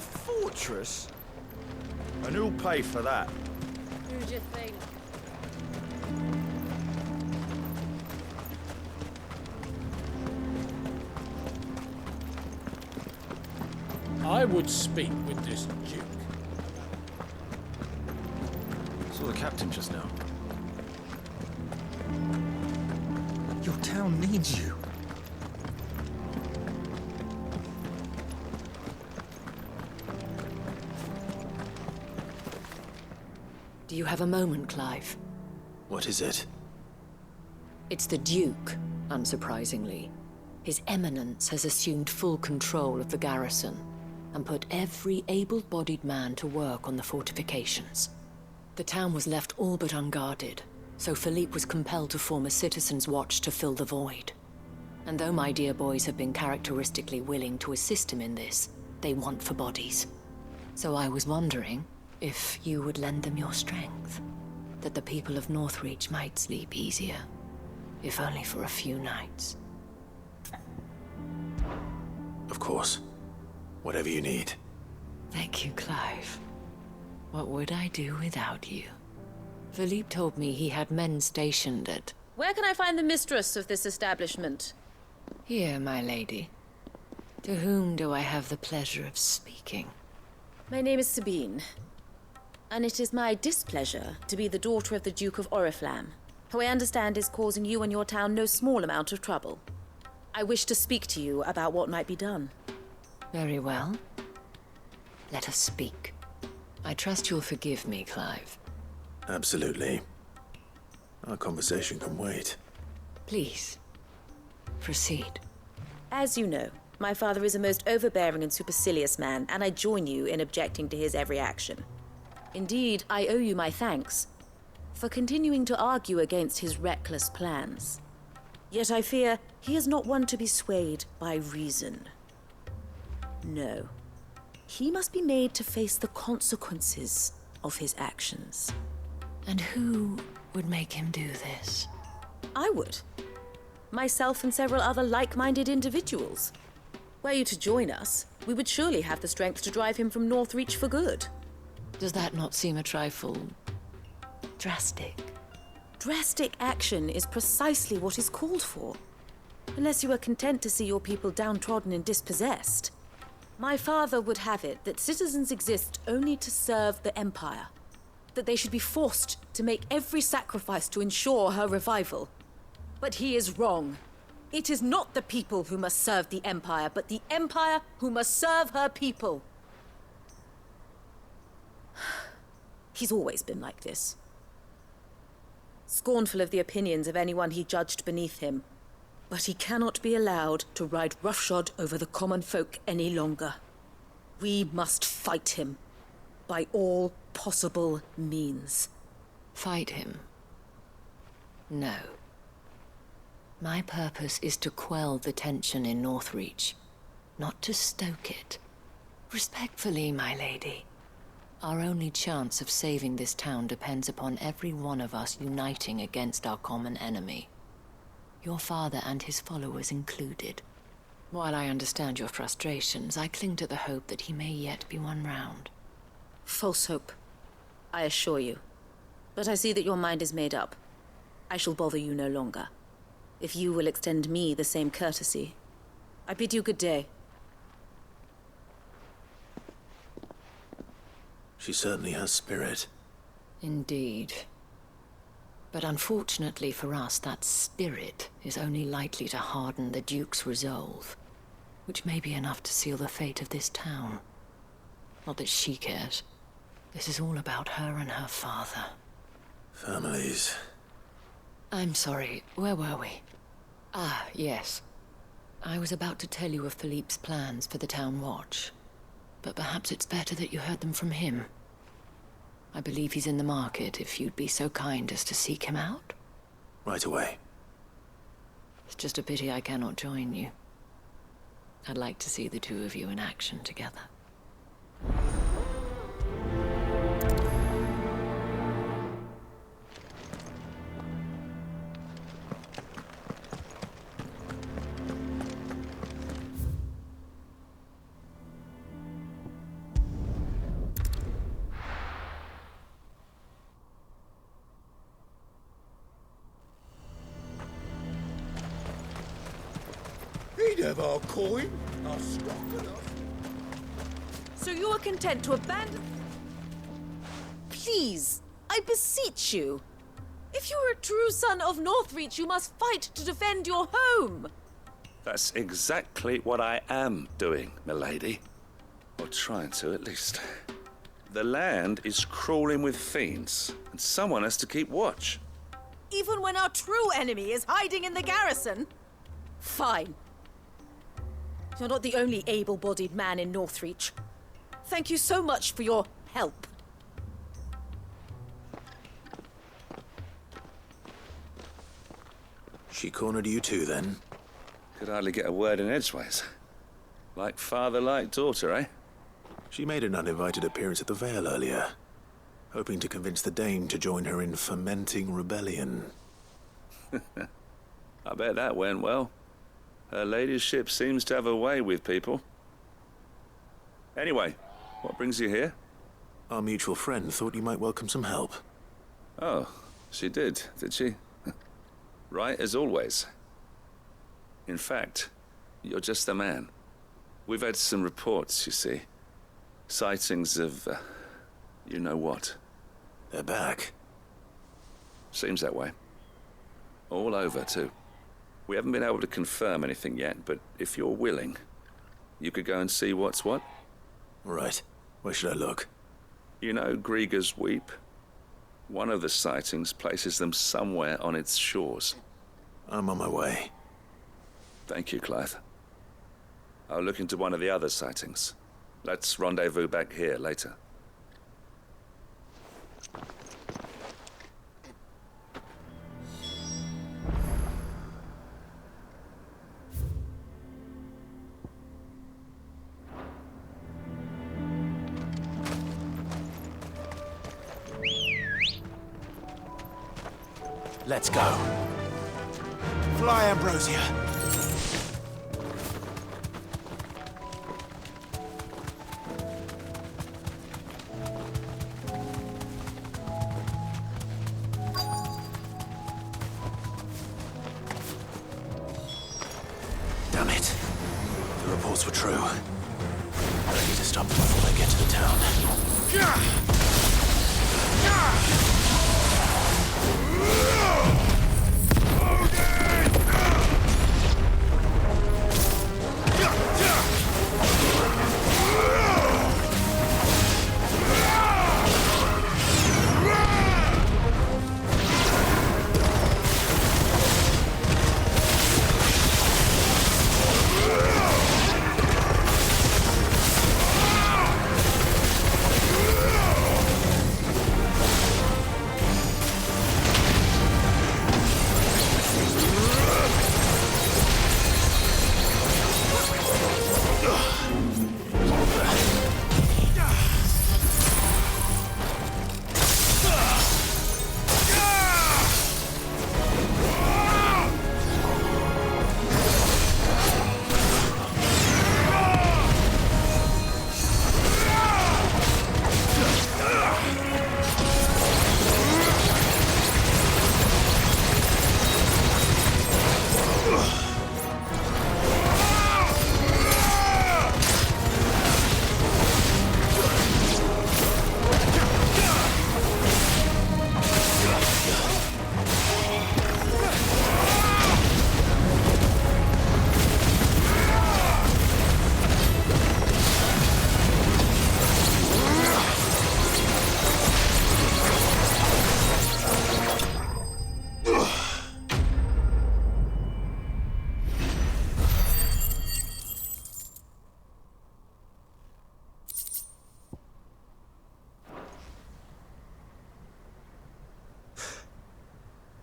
A fortress? And who'll pay for that? Who do you think? I would speak with this Duke. Saw the captain just now. Your town needs you. Do you have a moment, Clive? What is it? It's the Duke, unsurprisingly. His Eminence has assumed full control of the garrison and put every able-bodied man to work on the fortifications. The town was left all but unguarded, so Philippe was compelled to form a citizens' watch to fill the void. And though my dear boys have been characteristically willing to assist him in this, they want for bodies. So I was wondering if you would lend them your strength, that the people of Northreach might sleep easier, if only for a few nights. Of course. Whatever you need. Thank you, Clive. What would I do without you? Philippe told me he had men stationed at... Where can I find the mistress of this establishment? Here, my lady. To whom do I have the pleasure of speaking? My name is Sabine, and it is my displeasure to be the daughter of the Duke of Oriflamme, who I understand is causing you and your town no small amount of trouble. I wish to speak to you about what might be done. Very well. Let us speak. I trust you'll forgive me, Clive. Absolutely. Our conversation can wait. Please, proceed. As you know, my father is a most overbearing and supercilious man, and I join you in objecting to his every action. Indeed, I owe you my thanks for continuing to argue against his reckless plans. Yet I fear he is not one to be swayed by reason. No. He must be made to face the consequences of his actions. And who would make him do this? I would. Myself and several other like-minded individuals. Were you to join us, we would surely have the strength to drive him from Northreach for good. Does that not seem a trifle... drastic? Drastic action is precisely what is called for. Unless you are content to see your people downtrodden and dispossessed. My father would have it that citizens exist only to serve the Empire. That they should be forced to make every sacrifice to ensure her revival. But he is wrong. It is not the people who must serve the Empire, but the Empire who must serve her people. He's always been like this. Scornful of the opinions of anyone he judged beneath him. But he cannot be allowed to ride roughshod over the common folk any longer. We must fight him by all possible means. Fight him? No. My purpose is to quell the tension in Northreach, not to stoke it. Respectfully, my lady. Our only chance of saving this town depends upon every one of us uniting against our common enemy. Your father and his followers included. While I understand your frustrations, I cling to the hope that he may yet be won round. False hope, I assure you. But I see that your mind is made up. I shall bother you no longer. If you will extend me the same courtesy, I bid you good day. She certainly has spirit. Indeed. But unfortunately for us, that spirit is only likely to harden the Duke's resolve, which may be enough to seal the fate of this town. Not that she cares. This is all about her and her father. Families. I'm sorry, where were we? Ah, yes. I was about to tell you of Philippe's plans for the town watch, but perhaps it's better that you heard them from him. I believe he's in the market, if you'd be so kind as to seek him out. Right away. It's just a pity I cannot join you. I'd like to see the two of you in action together. have our coin, our stock and our... So you are content to abandon... Please, I beseech you. If you are a true son of Northreach, you must fight to defend your home. That's exactly what I am doing, milady. Or trying to, at least. The land is crawling with fiends, and someone has to keep watch. Even when our true enemy is hiding in the garrison? Fine. You're not the only able-bodied man in Northreach. Thank you so much for your help. She cornered you too, then? Could hardly get a word in edgeways. Like father, like daughter, eh? She made an uninvited appearance at the Vale earlier, hoping to convince the Dane to join her in fomenting rebellion. I bet that went well. Her ladyship seems to have a way with people. Anyway, what brings you here? Our mutual friend thought you might welcome some help. Oh, she did she? Right as always. In fact, you're just the man. We've had some reports, you see. Sightings of, you know what. They're back. Seems that way. All over, too. We haven't been able to confirm anything yet, but if you're willing, you could go and see what's what. Right. Where should I look? You know Grieger's Weep? One of the sightings places them somewhere on its shores. I'm on my way. Thank you, Clive. I'll look into one of the other sightings. Let's rendezvous back here later. Let's go. Fly, Ambrosia. Damn it. The reports were true. I need to stop them before they get to the town.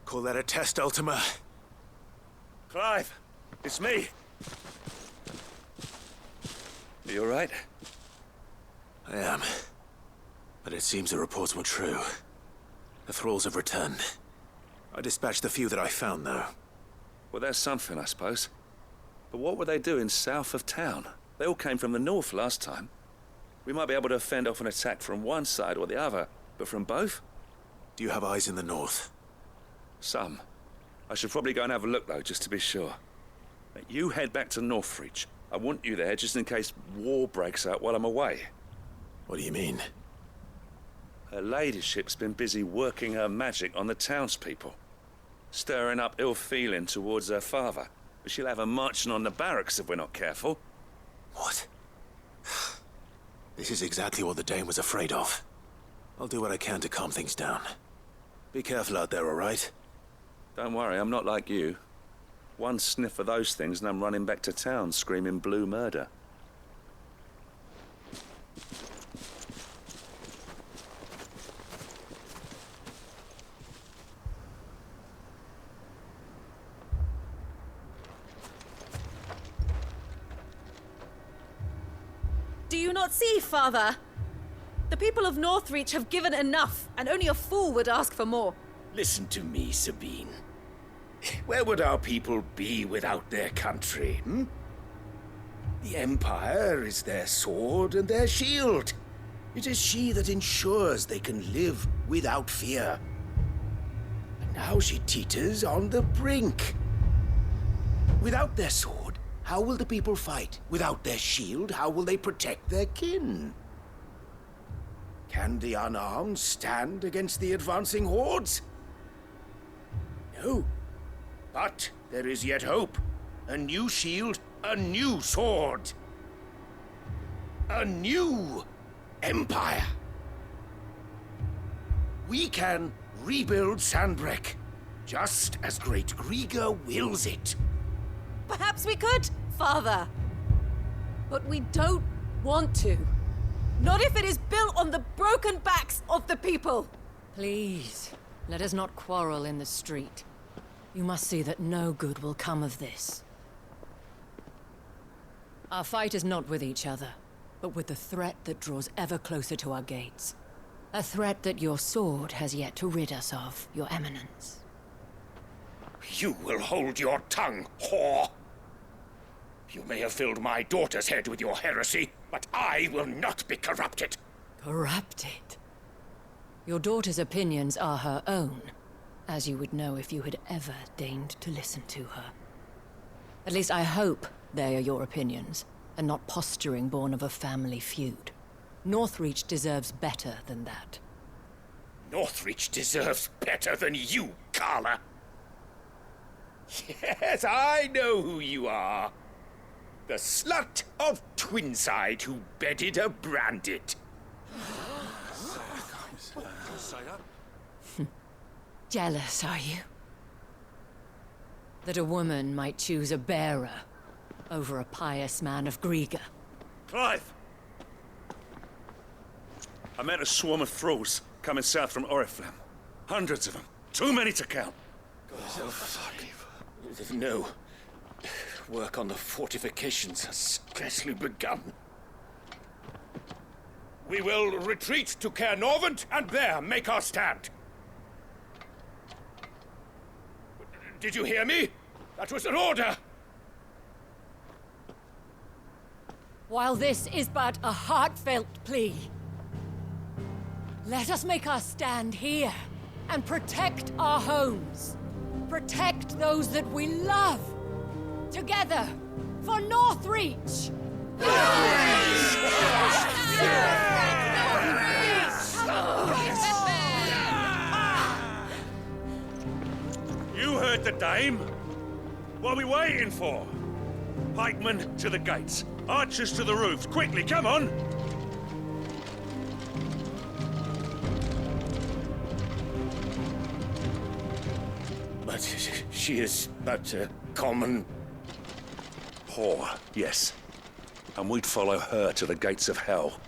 Call that a test, Ultima? Clive, it's me. Are you all right? I am. But it seems the reports were true. The thralls have returned. I dispatched the few that I found, though. Well, there's something, I suppose. But what were they doing south of town? They all came from the north last time. We might be able to fend off an attack from one side or the other, but from both? Do you have eyes in the north? Some. I should probably go and have a look, though, just to be sure. You head back to Northreach. I want you there just in case war breaks out while I'm away. What do you mean? Her ladyship's been busy working her magic on the townspeople, stirring up ill feeling towards her father. But she'll have her marching on the barracks if we're not careful. What? This is exactly what the Dame was afraid of. I'll do what I can to calm things down. Be careful out there, all right? Don't worry, I'm not like you. One sniff of those things and I'm running back to town screaming blue murder. Do you not see, Father? The people of Northreach have given enough, and only a fool would ask for more. Listen to me, Sabine. Where would our people be without their country, hmm? The Empire is their sword and their shield. It is she that ensures they can live without fear. And now she teeters on the brink. Without their sword, how will the people fight? Without their shield, how will they protect their kin? Can the unarmed stand against the advancing hordes? No. But there is yet hope. A new shield, a new sword. A new empire. We can rebuild Sandbreck, just as Great Griga wills it. Perhaps we could, Father. But we don't want to. Not if it is built on the broken backs of the people. Please, let us not quarrel in the street. You must see that no good will come of this. Our fight is not with each other, but with the threat that draws ever closer to our gates. A threat that your sword has yet to rid us of, Your Eminence. You will hold your tongue, whore! You may have filled my daughter's head with your heresy, but I will not be corrupted. Corrupted? Your daughter's opinions are her own, as you would know if you had ever deigned to listen to her. At least I hope they are your opinions, and not posturing born of a family feud. Northreach deserves better than that. Northreach deserves better than you, Carla. Yes, I know who you are. The slut of Twinside who bedded a Branded. Jealous, are you? That a woman might choose a bearer over a pious man of Griga. Clive! I met a swarm of thralls coming south from Oriflamme. Hundreds of them. Too many to count. No. Work on the fortifications has scarcely begun. We will retreat to Caer Norvent and there make our stand. Did you hear me? That was an order! While this is but a heartfelt plea, let us make our stand here and protect our homes. Protect those that we love. Together, for Northreach! You heard the Dame. What are we waiting for? Pikemen to the gates. Archers to the roofs. Quickly, come on! But she is but a common... Whore, yes. And we'd follow her to the gates of hell.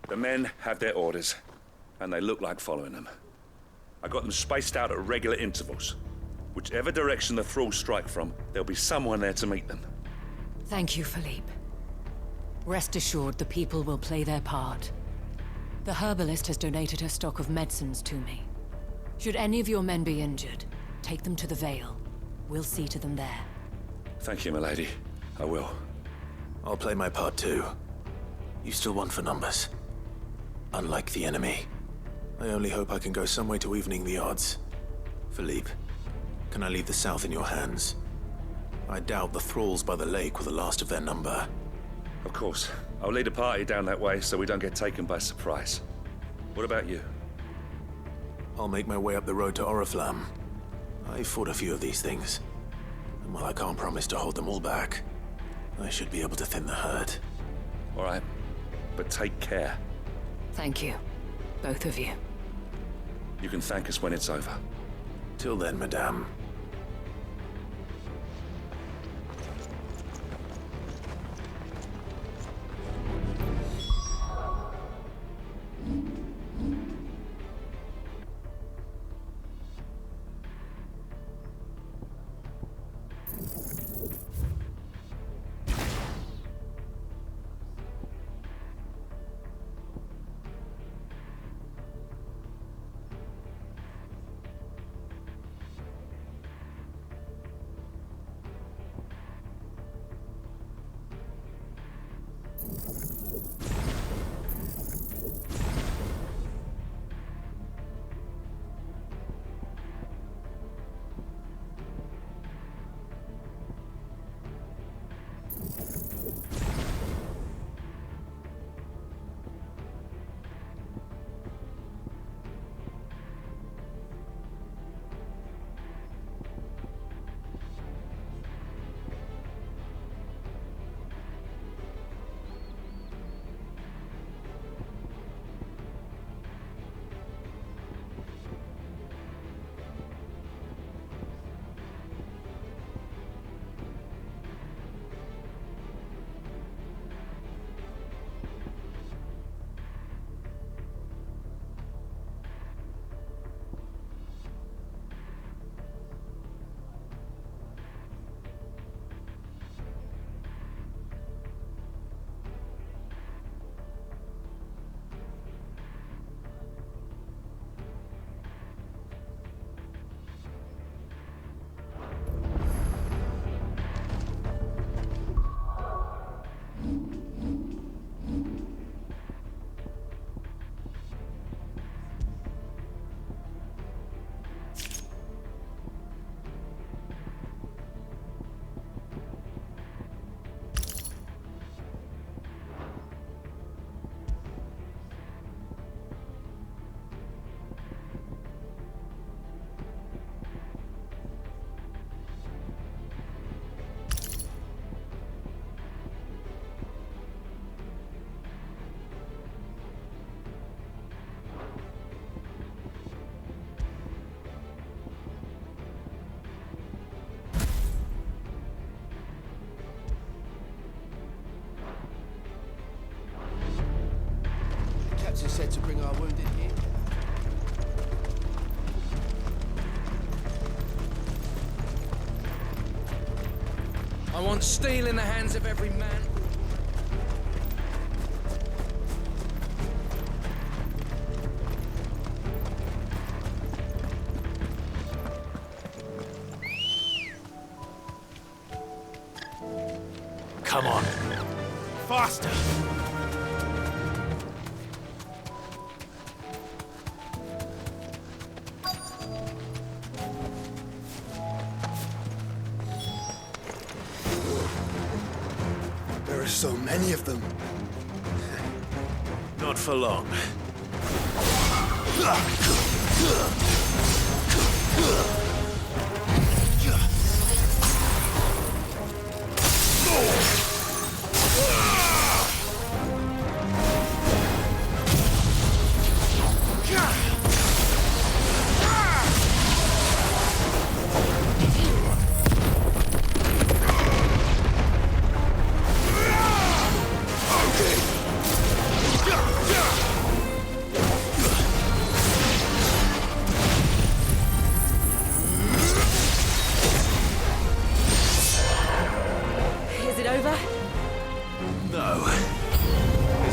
The men have their orders, and they look like following them. I got them spaced out at regular intervals. Whichever direction the thralls strike from, there'll be someone there to meet them. Thank you, Philippe. Rest assured the people will play their part. The herbalist has donated her stock of medicines to me. Should any of your men be injured, take them to the Vale. We'll see to them there. Thank you, milady. I will. I'll play my part too. You still want for numbers. Unlike the enemy. I only hope I can go some way to evening the odds. Philippe, can I leave the south in your hands? I doubt the thralls by the lake were the last of their number. Of course. I'll lead a party down that way so we don't get taken by surprise. What about you? I'll make my way up the road to Oriflamme. I fought a few of these things. And while I can't promise to hold them all back, I should be able to thin the herd. All right. But take care. Thank you. Both of you. You can thank us when it's over. Till then, madame. Captain said to bring our wounded here. I want steel in the hands of every man. Come on. Faster! There are so many of them. Not for long.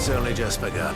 It's only just begun.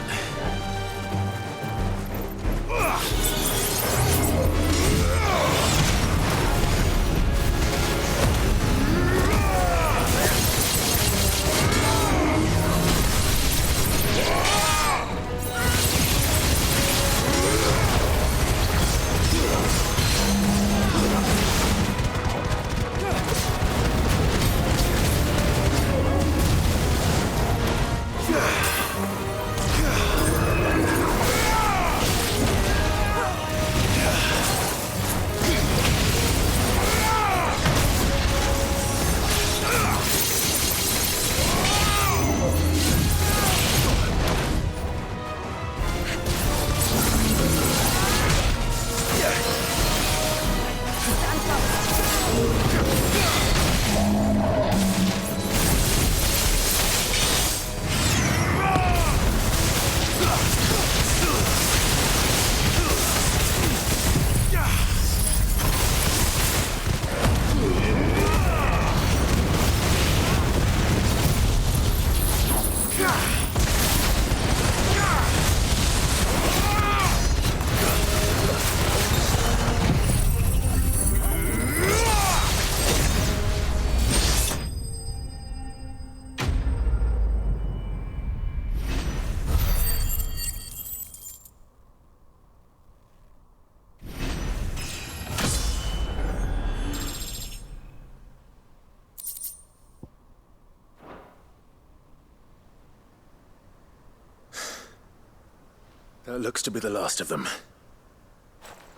That looks to be the last of them.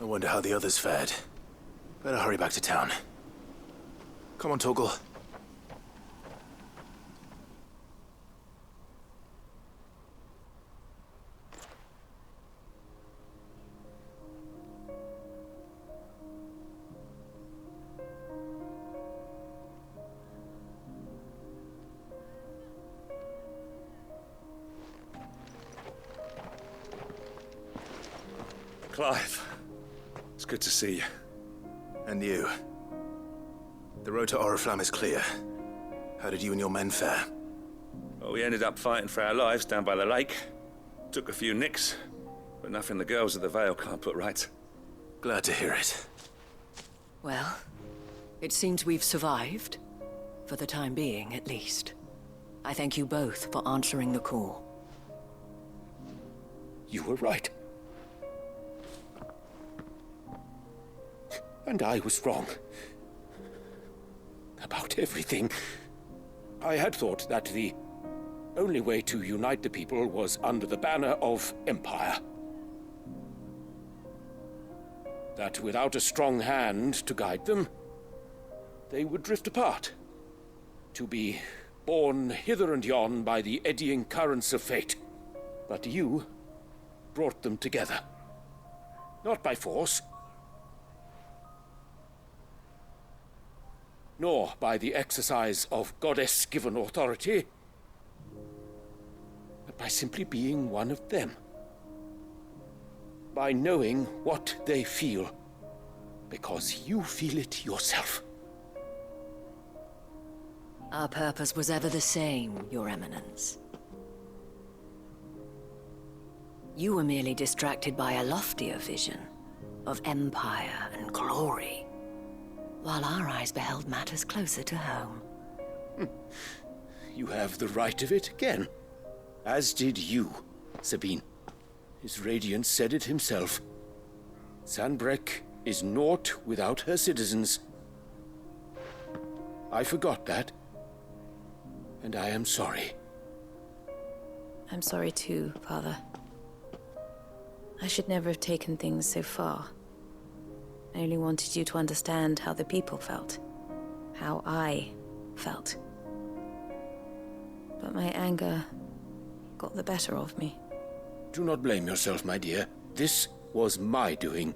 I wonder how the others fared. Better hurry back to town. Come on, Torgal. Clive, it's good to see you. And you. The road to Oriflamme is clear. How did you and your men fare? Well, we ended up fighting for our lives down by the lake. Took a few nicks, but nothing the girls of the Vale can't put right. Glad to hear it. Well, it seems we've survived. For the time being, at least. I thank you both for answering the call. You were right. And I was wrong. About everything. I had thought that the only way to unite the people was under the banner of Empire. That without a strong hand to guide them, they would drift apart. To be borne hither and yon by the eddying currents of fate. But you brought them together. Not by force, nor by the exercise of goddess-given authority, but by simply being one of them. By knowing what they feel, because you feel it yourself. Our purpose was ever the same, Your Eminence. You were merely distracted by a loftier vision of empire and glory, while our eyes beheld matters closer to home. You have the right of it again. As did you, Sabine. His radiance said it himself. Sanbreque is naught without her citizens. I forgot that. And I am sorry. I'm sorry too, Father. I should never have taken things so far. I only wanted you to understand how the people felt. How I felt. But my anger got the better of me. Do not blame yourself, my dear. This was my doing.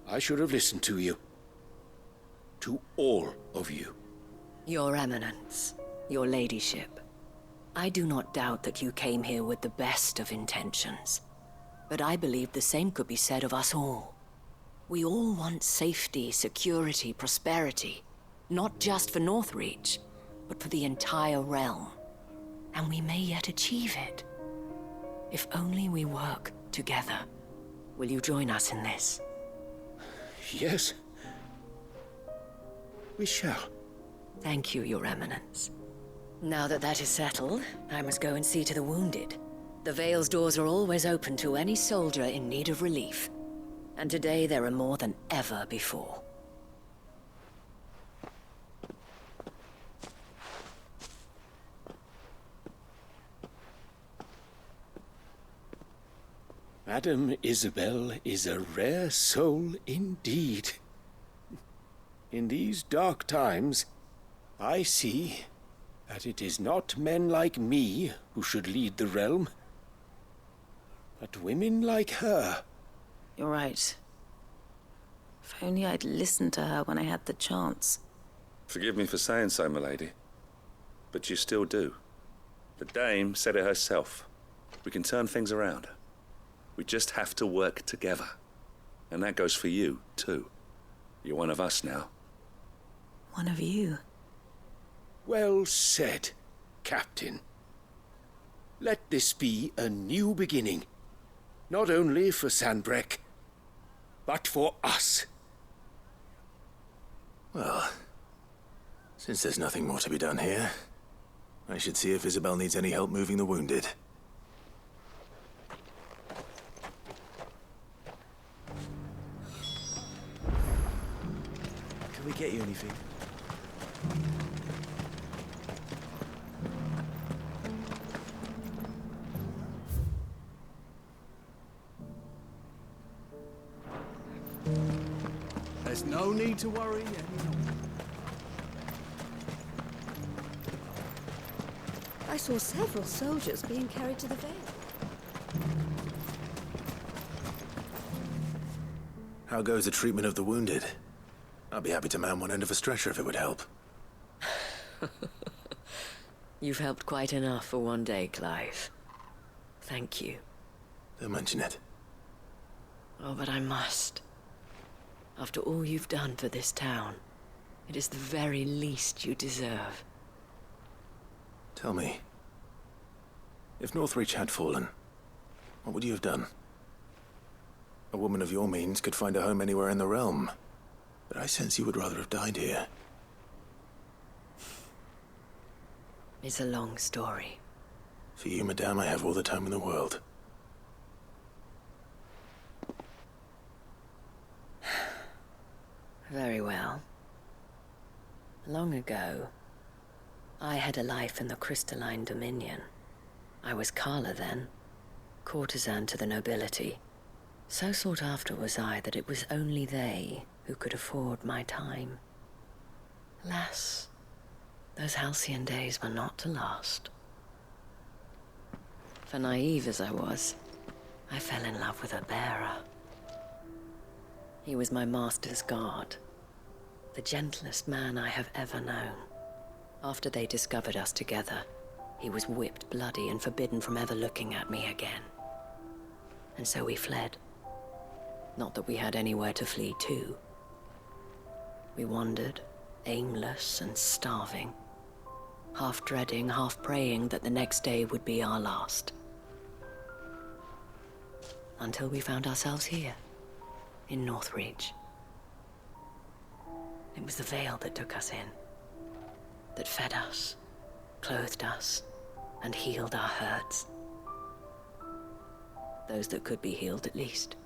I should have listened to you. To all of you. Your Eminence, your ladyship. I do not doubt that you came here with the best of intentions. But I believe the same could be said of us all. We all want safety, security, prosperity. Not just for Northreach, but for the entire realm. And we may yet achieve it. If only we work together. Will you join us in this? Yes. We shall. Thank you, Your Eminence. Now that that is settled, I must go and see to the wounded. The Vale's doors are always open to any soldier in need of relief. And today there are more than ever before. Madame Isabel is a rare soul indeed. In these dark times, I see that it is not men like me who should lead the realm, but women like her. You're right. If only I'd listened to her when I had the chance. Forgive me for saying so, milady, but you still do. The dame said it herself. We can turn things around. We just have to work together. And that goes for you, too. You're one of us now. One of you. Well said, Captain. Let this be a new beginning. Not only for Sanbreque, but for us. Well, since there's nothing more to be done here, I should see if Isabel needs any help moving the wounded. Can we get you anything? There's no need to worry any longer. I saw several soldiers being carried to the Vale. How goes the treatment of the wounded? I'd be happy to man one end of a stretcher if it would help. You've helped quite enough for one day, Clive. Thank you. Don't mention it. Oh, but I must. After all you've done for this town, it is the very least you deserve. Tell me, if Northreach had fallen, what would you have done? A woman of your means could find a home anywhere in the realm, but I sense you would rather have died here. It's a long story. For you, madame, I have all the time in the world. Very well. Long ago, I had a life in the Crystalline Dominion. I was Carla then, courtesan to the nobility. So sought after was I that it was only they who could afford my time. Alas, those halcyon days were not to last. For naive as I was, I fell in love with a bearer. He was my master's guard, the gentlest man I have ever known. After they discovered us together, he was whipped bloody and forbidden from ever looking at me again. And so we fled. Not that we had anywhere to flee to. We wandered, aimless and starving, half dreading, half praying that the next day would be our last. Until we found ourselves here, in Northreach. It was the Vale that took us in, that fed us, clothed us, and healed our hurts. Those that could be healed, at least.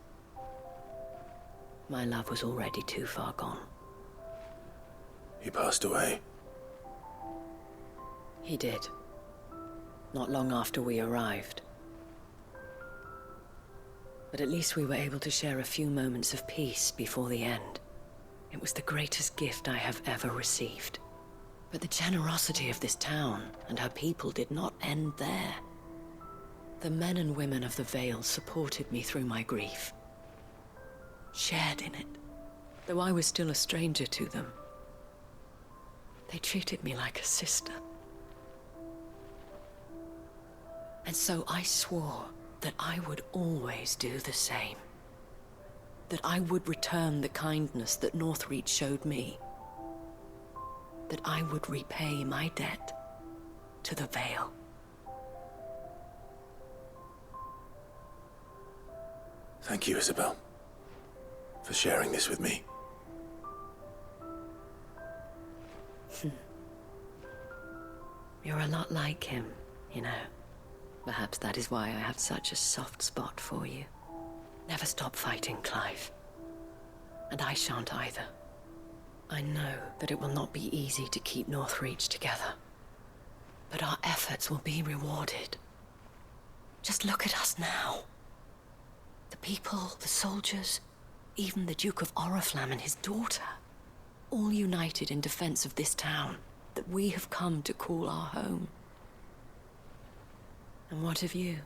My love was already too far gone. He passed away. He did. Not long after we arrived. But at least we were able to share a few moments of peace before the end. It was the greatest gift I have ever received. But the generosity of this town and her people did not end there. The men and women of the Vale supported me through my grief. Shared in it, though I was still a stranger to them. They treated me like a sister. And so I swore that I would always do the same. That I would return the kindness that Northreach showed me. That I would repay my debt to the Vale. Thank you, Isabel, for sharing this with me. You're a lot like him, you know. Perhaps that is why I have such a soft spot for you. Never stop fighting, Clive. And I shan't either. I know that it will not be easy to keep Northreach together. But our efforts will be rewarded. Just look at us now. The people, the soldiers, even the Duke of Oriflamme and his daughter, all united in defense of this town that we have come to call our home. And what of you?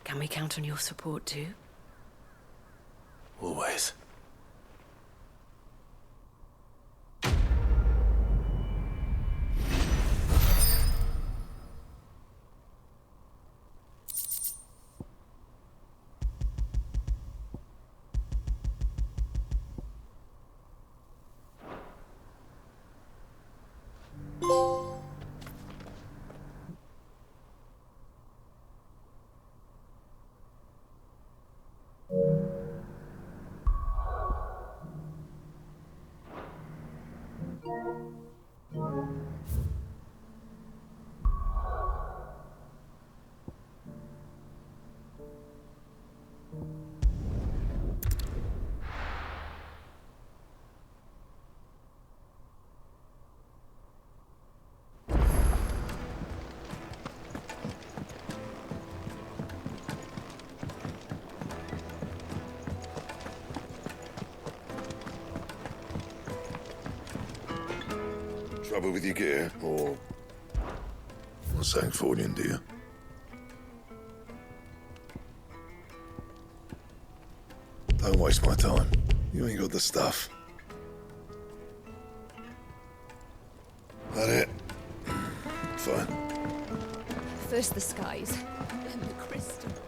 Can we count on your support too? Always. Trouble with your gear, or Sancfordian, do you? Don't waste my time. You ain't got the stuff. That it? Fine. First the skies, then the crystal.